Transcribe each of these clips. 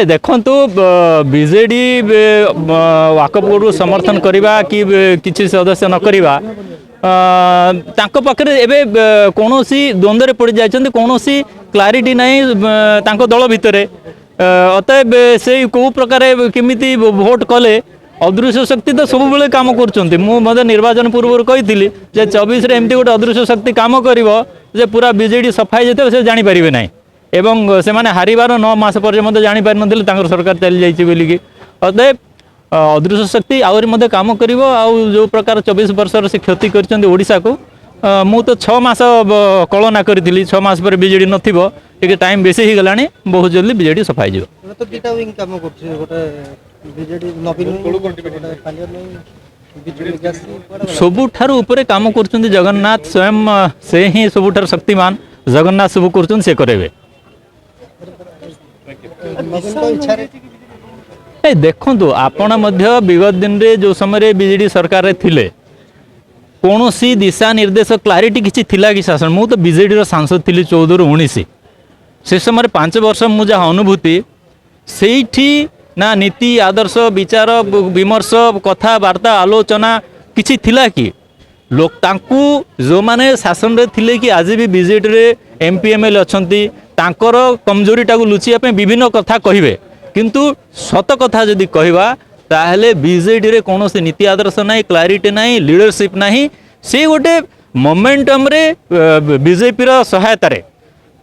देखु बीजेडी वाकफ बोर्ड को समर्थन करवा कि किसी सदस्य न करवा पाखे एवं कौन द्वंद्व पड़ जाती कौन क्लारिटी ना दल भितर अतएव से कौ प्रकार केमी भोट कले अदृश्य शक्ति तो सब बेले कम कर निर्वाचन पूर्व कही 24 एमती गोटे अदृश्य शक्ति कम कर पूरा बीजेडी सफाई जाते से जापर ना एवं से माने हारिबार 9 मास पर जापर ना सरकार चली जाइए अतएव अदृश्य शक्ति आहरी कम कर जो प्रकार 24 वर्षर से क्षति करशा को मु तो 6 मास कलना करी 6 मास पर बीजेडी नए टाइम बेसी ही गलानी बहुत जल्दी बीजेडी सफाई सबुठार उपरे काम कर जगन्नाथ स्वयं से ही सबुठार शक्तिमान जगन्नाथ सब कर से करेंगे देखु आपण विगत दिन में जो समय बीजेडी सरकार थिले कौन सी दिशा निर्देश क्लारिटी किसी थिला कि शासन मु तो बीजेडी सांसद थी 14 ରୁ 19 से समय 5 वर्ष मु जहाँ अनुभूति से ना नीति आदर्श विचार विमर्श कथबार्ता आलोचना किसी थिला कि लोक तांकू जो माने शासन रे थिले कि आज भी बीजेडी रे एमपी एमएलए अछंती तांकर कमजोरी टाकू लुचिया विभिन्न कथा कहिबे किंतु सत कथा जदि कहवा ताहले बीजेडी रे कौन से नीति आदर्श ना क्लारिटी ना लीडरशिप ना से गोटे मोमेंटम रे बीजेपी सहायतार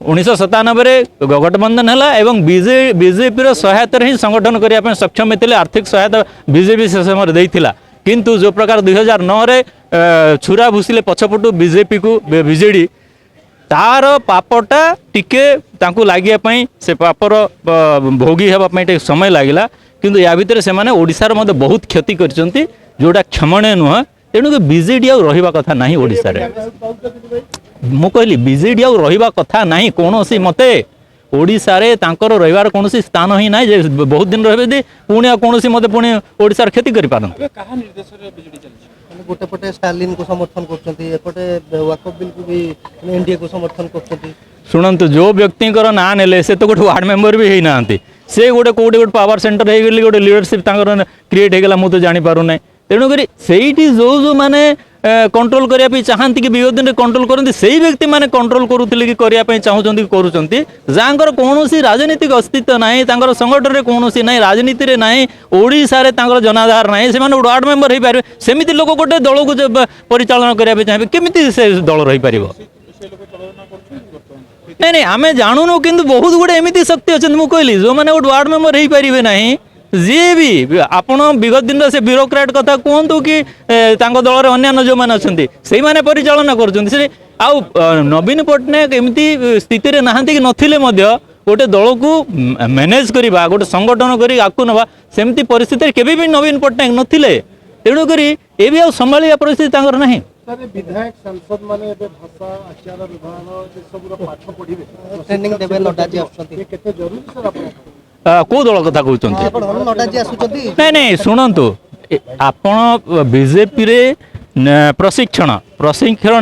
1997 गठबंधन है एवं बीजेपी सहायतार ही संगठन करने सक्षम होते आर्थिक सहायता बीजेपी से समय देइथिला किंतु जो प्रकार 2009 रे छुरा भूसिले पछपटू बीजेपी को बीजेडी तार पापटा टिके तांकु लागिया पई से पापर भोगी हेबा पई टे समय लागिला किंतु या भितर से माने ओडिसा रे बहुत क्षति करचंती जोटा क्षमणे नुह तेणु कि बीजेडी आ रहिबा कथा नाही ओडिसा रे मु कहली बीजेडी आ रहिबा कथा नाही कोनोसी मते ओडिसा रे तांकर रहिबार कोनोसी स्थान ही नाही जे बहुत दिन रहबे दे पुणी आ कोनोसी मते पुणी ओडिसा रे क्षति करि पारन कहा निर्देश रे बीजेडी चलछि गोटे पटे स्टालिन को समर्थन करछंती एपटे वाकफ बिल को भी एनडीए को समर्थन करछंती शुणु जो व्यक्ति ना नेले से तो गोटे वार्ड मेंबर भी होना से गोटे कौटे गोटे पावर सेंटर हो गली गोटे लीडरशिप क्रिएट होगा मुझे जापर ना तेणुक से जो जो मैंने कंट्रोल करने चाहती कि विगत दिन कंट्रोल करते से व्यक्ति मैंने कंट्रोल करुले कि करने चाहूँगी कर कौन राजनीतिक अस्तित्व ना संगठन में कौन ना राजनीति ना ओडिशा रे जनाधार ना से वार्ड मेंबर हो पारे सेमती लोक गोटे दल को परिचालन करने चाहिए केमी से दल रही पार नहीं नहीं आमे जानूनु किंतु बहुत गुड़े एमती शक्ति अच्छे मुझे कहली जो मैंने गोटे वार्ड मेंबर हो पारे ना जी भी आपण विगत दिन से ब्यूरोक्रेट कथा कहतु कि दल अन्य जो मैंने अच्छा से मैंने परिचालना कर नवीन पट्टनायक एमती स्थित नहांती कि नथिले गोटे दल को मैनेज करवा गोटे संगठन कर आगू नवा सेमती परिस्थिति केबे भी नवीन पट्टनायक नथिले तेणुक ये भी संभालिया परिस्थिति ना विधायक सांसद माने भाषा आचार विभाग जे सब पाठ पढ़िबे ट्रेनिंग देबे नड्डा जी आछथि केते जरूरी सर आपण को दल कथा कहउछन्ती आपण नड्डा जी आछथि नहीं नहीं शुणंतु आपण बीजेपी रे प्रशिक्षण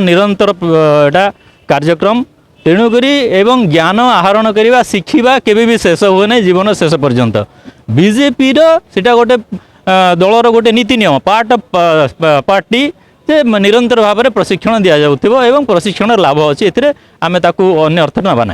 निरंतर एटा कार्यक्रम तेणुक एवं ज्ञान आहरण करवा शिखिबा केबे भी शेष हुए ना जीवन शेष पर्यंत बीजेपी रो सेटा गोटे दलर गोटे नीति नियम पार्ट ऑफ पार्टी से निरंतर भाव में प्रशिक्षण दि जाऊ प्रशिक्षण लाभ अच्छी एथिरे आमे ताकू अन्य अर्थ नबा ना